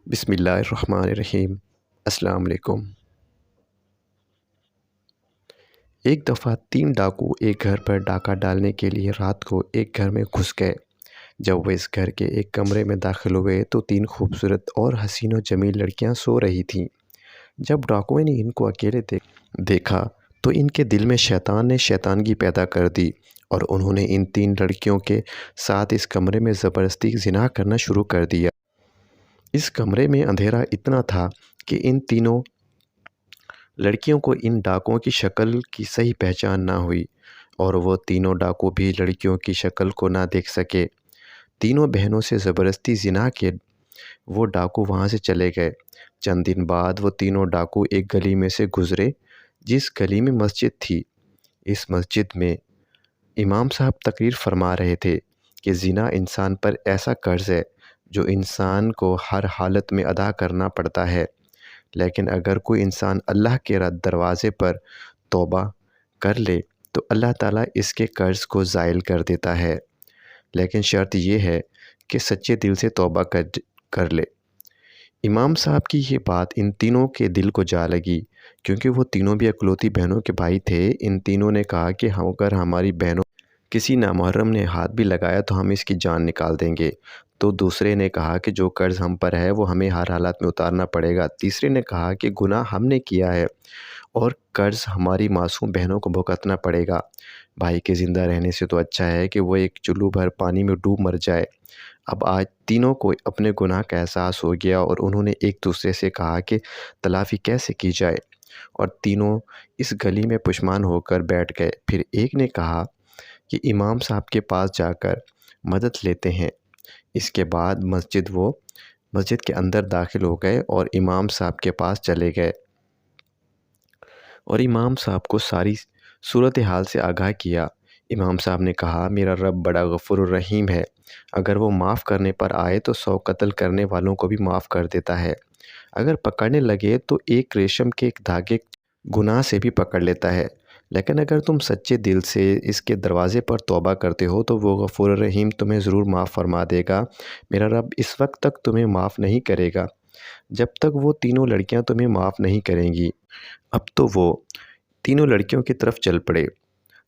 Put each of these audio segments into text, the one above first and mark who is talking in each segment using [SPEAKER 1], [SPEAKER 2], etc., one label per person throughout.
[SPEAKER 1] بسم اللہ الرحمن الرحیم۔ السلام علیکم۔ ایک دفعہ 3 ڈاکو ایک گھر پر ڈاکہ ڈالنے کے لیے رات کو ایک گھر میں گھس گئے۔ جب وہ اس گھر کے ایک کمرے میں داخل ہوئے تو 3 خوبصورت اور حسین و جمیل لڑکیاں سو رہی تھیں۔ جب ڈاکوؤں نے ان کو اکیلے دیکھا تو ان کے دل میں شیطان نے شیطانگی پیدا کر دی اور انہوں نے ان 3 لڑکیوں کے ساتھ اس کمرے میں زبردستی زنا کرنا شروع کر دیا۔ اس کمرے میں اندھیرا اتنا تھا کہ ان تینوں لڑکیوں کو ان ڈاکوؤں کی شکل کی صحیح پہچان نہ ہوئی اور وہ تینوں ڈاکو بھی لڑکیوں کی شکل کو نہ دیکھ سکے۔ تینوں بہنوں سے زبردستی زنا کے وہ ڈاکو وہاں سے چلے گئے۔ چند دن بعد وہ تینوں ڈاکو ایک گلی میں سے گزرے جس گلی میں مسجد تھی۔ اس مسجد میں امام صاحب تقریر فرما رہے تھے کہ زنا انسان پر ایسا قرض ہے جو انسان کو ہر حالت میں ادا کرنا پڑتا ہے، لیکن اگر کوئی انسان اللہ کے دروازے پر توبہ کر لے تو اللہ تعالیٰ اس کے قرض کو زائل کر دیتا ہے، لیکن شرط یہ ہے کہ سچے دل سے توبہ کر لے۔ امام صاحب کی یہ بات ان تینوں کے دل کو جا لگی، کیونکہ وہ تینوں بھی اکلوتی بہنوں کے بھائی تھے۔ ان تینوں نے کہا کہ اگر ہماری بہنوں کسی نامحرم نے ہاتھ بھی لگایا تو ہم اس کی جان نکال دیں گے۔ تو دوسرے نے کہا کہ جو قرض ہم پر ہے وہ ہمیں ہر حالت میں اتارنا پڑے گا۔ تیسرے نے کہا کہ گناہ ہم نے کیا ہے اور قرض ہماری معصوم بہنوں کو بھگتنا پڑے گا۔ بھائی کے زندہ رہنے سے تو اچھا ہے کہ وہ ایک چلو بھر پانی میں ڈوب مر جائے۔ اب آج تینوں کو اپنے گناہ کا احساس ہو گیا اور انہوں نے ایک دوسرے سے کہا کہ تلافی کیسے کی جائے، اور تینوں اس گلی میں پشمان ہو کر بیٹھ گئے۔ پھر ایک نے کہا کہ امام صاحب کے پاس جا کر مدد لیتے ہیں۔ اس کے بعد وہ مسجد کے اندر داخل ہو گئے اور امام صاحب کے پاس چلے گئے اور امام صاحب کو ساری صورتحال سے آگاہ کیا۔ امام صاحب نے کہا، میرا رب بڑا غفور الرحیم ہے، اگر وہ معاف کرنے پر آئے تو 100 قتل کرنے والوں کو بھی معاف کر دیتا ہے، اگر پکڑنے لگے تو ایک ریشم کے دھاگے گناہ سے بھی پکڑ لیتا ہے، لیکن اگر تم سچے دل سے اس کے دروازے پر توبہ کرتے ہو تو وہ غفور الرحیم تمہیں ضرور معاف فرما دے گا۔ میرا رب اس وقت تک تمہیں معاف نہیں کرے گا جب تک وہ تینوں لڑکیاں تمہیں معاف نہیں کریں گی۔ اب تو وہ تینوں لڑکیوں کی طرف چل پڑے۔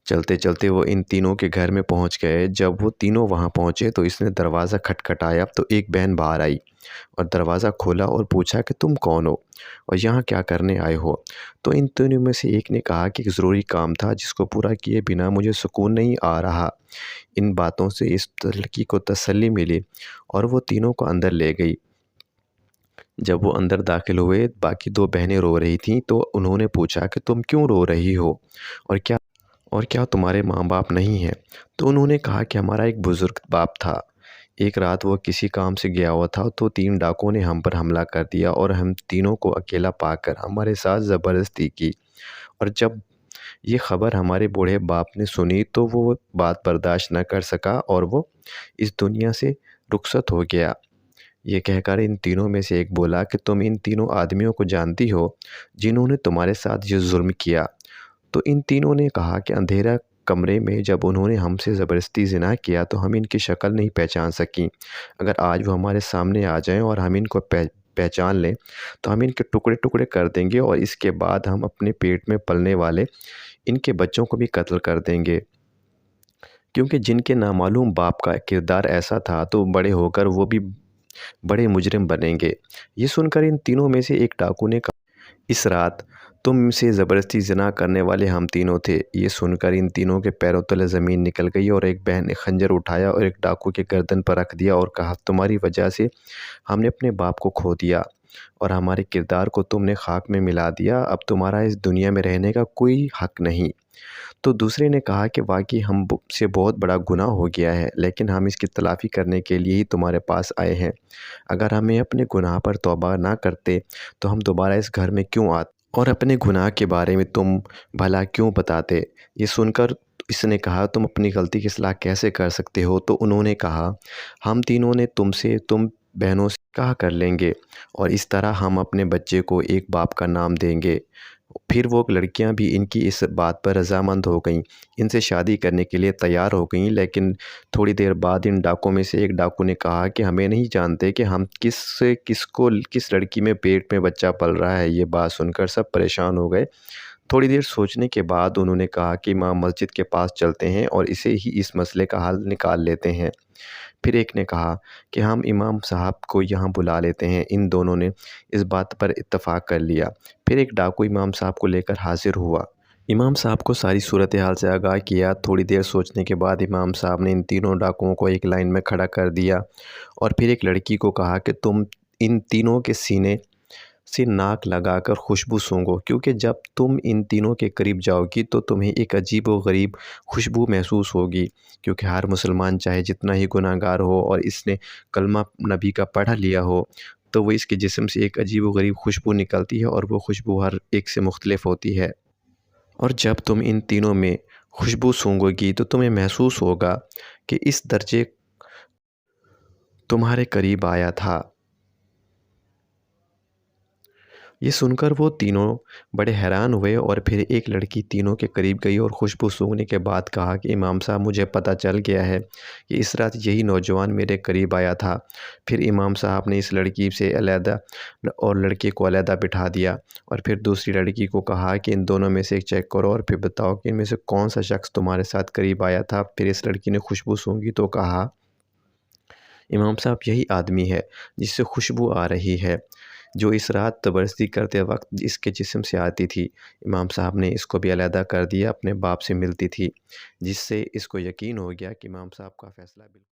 [SPEAKER 1] چلتے چلتے وہ ان تینوں کے گھر میں پہنچ گئے۔ جب وہ تینوں وہاں پہنچے تو اس نے دروازہ کھٹکھٹایا تو ایک بہن باہر آئی اور دروازہ کھولا اور پوچھا کہ تم کون ہو اور یہاں کیا کرنے آئے ہو؟ تو ان تینوں میں سے ایک نے کہا کہ ایک ضروری کام تھا جس کو پورا کیے بنا مجھے سکون نہیں آ رہا۔ ان باتوں سے اس لڑکی کو تسلی ملی اور وہ تینوں کو اندر لے گئی۔ جب وہ اندر داخل ہوئے باقی 2 بہنیں رو رہی تھیں تو انہوں نے پوچھا کہ تم کیوں رو رہی ہو اور کیا تمہارے ماں باپ نہیں ہیں؟ تو انہوں نے کہا کہ ہمارا ایک بزرگ باپ تھا، ایک رات وہ کسی کام سے گیا ہوا تھا تو 3 ڈاکوؤں نے ہم پر حملہ کر دیا اور ہم تینوں کو اکیلا پا کر ہمارے ساتھ زبردستی کی، اور جب یہ خبر ہمارے بوڑھے باپ نے سنی تو وہ بات برداشت نہ کر سکا اور وہ اس دنیا سے رخصت ہو گیا۔ یہ کہہ کر ان تینوں میں سے ایک بولا کہ تم ان تینوں آدمیوں کو جانتی ہو جنہوں نے تمہارے ساتھ یہ ظلم کیا؟ تو ان تینوں نے کہا کہ اندھیرا کمرے میں جب انہوں نے ہم سے زبردستی زنا کیا تو ہم ان کی شکل نہیں پہچان سکیں، اگر آج وہ ہمارے سامنے آ جائیں اور ہم ان کو پہچان لیں تو ہم ان کے ٹکڑے ٹکڑے کر دیں گے اور اس کے بعد ہم اپنے پیٹ میں پلنے والے ان کے بچوں کو بھی قتل کر دیں گے، کیونکہ جن کے نامعلوم باپ کا کردار ایسا تھا تو بڑے ہو کر وہ بھی بڑے مجرم بنیں گے۔ یہ سن کر ان تینوں میں سے ایک ڈاکو نے کہا، اس رات تم سے زبردستی زنا کرنے والے ہم تینوں تھے۔ یہ سن کر ان تینوں کے پیروں تلے زمین نکل گئی اور ایک بہن نے خنجر اٹھایا اور ایک ڈاکو کے گردن پر رکھ دیا اور کہا، تمہاری وجہ سے ہم نے اپنے باپ کو کھو دیا اور ہمارے کردار کو تم نے خاک میں ملا دیا، اب تمہارا اس دنیا میں رہنے کا کوئی حق نہیں۔ تو دوسرے نے کہا کہ واقعی ہم سے بہت بڑا گناہ ہو گیا ہے، لیکن ہم اس کی تلافی کرنے کے لیے ہی تمہارے پاس آئے ہیں، اگر ہمیں اپنے گناہ پر توبہ نہ کرتے تو ہم دوبارہ اس گھر میں کیوں آتے اور اپنے گناہ کے بارے میں تم بھلا کیوں بتاتے؟ یہ سن کر اس نے کہا، تم اپنی غلطی کی اصلاح کیسے کر سکتے ہو؟ تو انہوں نے کہا، ہم تینوں نے تم بہنوں سے کہا کر لیں گے اور اس طرح ہم اپنے بچے کو ایک باپ کا نام دیں گے۔ پھر وہ لڑکیاں بھی ان کی اس بات پر رضامند ہو گئیں، ان سے شادی کرنے کے لیے تیار ہو گئیں۔ لیکن تھوڑی دیر بعد ان ڈاکوؤں میں سے ایک ڈاکو نے کہا کہ ہمیں نہیں جانتے کہ ہم کس لڑکی میں پیٹ میں بچہ پل رہا ہے۔ یہ بات سن کر سب پریشان ہو گئے۔ تھوڑی دیر سوچنے کے بعد انہوں نے کہا کہ امام مسجد کے پاس چلتے ہیں اور اسے ہی اس مسئلے کا حل نکال لیتے ہیں۔ پھر ایک نے کہا کہ ہم امام صاحب کو یہاں بلا لیتے ہیں۔ ان دونوں نے اس بات پر اتفاق کر لیا۔ پھر ایک ڈاکو امام صاحب کو لے کر حاضر ہوا۔ امام صاحب کو ساری صورتحال سے آگاہ کیا۔ تھوڑی دیر سوچنے کے بعد امام صاحب نے ان تینوں ڈاکوؤں کو ایک لائن میں کھڑا کر دیا اور پھر ایک لڑکی کو کہا کہ تم ان تینوں کے سینے سے ناک لگا کر خوشبو سونگھو، کیونکہ جب تم ان تینوں کے قریب جاؤ گی تو تمہیں ایک عجیب و غریب خوشبو محسوس ہوگی، کیونکہ ہر مسلمان چاہے جتنا ہی گناہ گار ہو اور اس نے کلمہ نبی کا پڑھا لیا ہو تو وہ اس کے جسم سے ایک عجیب و غریب خوشبو نکلتی ہے اور وہ خوشبو ہر ایک سے مختلف ہوتی ہے۔ اور جب تم ان تینوں میں خوشبو سونگھو گی تو تمہیں محسوس ہوگا کہ اس درجے تمہارے قریب آیا تھا۔ یہ سن کر وہ تینوں بڑے حیران ہوئے اور پھر ایک لڑکی تینوں کے قریب گئی اور خوشبو سونگھنے کے بعد کہا کہ امام صاحب مجھے پتہ چل گیا ہے کہ اس رات یہی نوجوان میرے قریب آیا تھا۔ پھر امام صاحب نے اس لڑکی سے علیحدہ اور لڑکے کو علیحدہ بٹھا دیا اور پھر دوسری لڑکی کو کہا کہ ان دونوں میں سے ایک چیک کرو اور پھر بتاؤ کہ ان میں سے کون سا شخص تمہارے ساتھ قریب آیا تھا۔ پھر اس لڑکی نے خوشبو سونگھی تو کہا امام صاحب یہی آدمی ہے جس سے خوشبو آ رہی ہے جو اس رات تبرستی کرتے وقت اس کے جسم سے آتی تھی۔ امام صاحب نے اس کو بھی علیحدہ کر دیا، اپنے باپ سے ملتی تھی، جس سے اس کو یقین ہو گیا کہ امام صاحب کا فیصلہ بالکل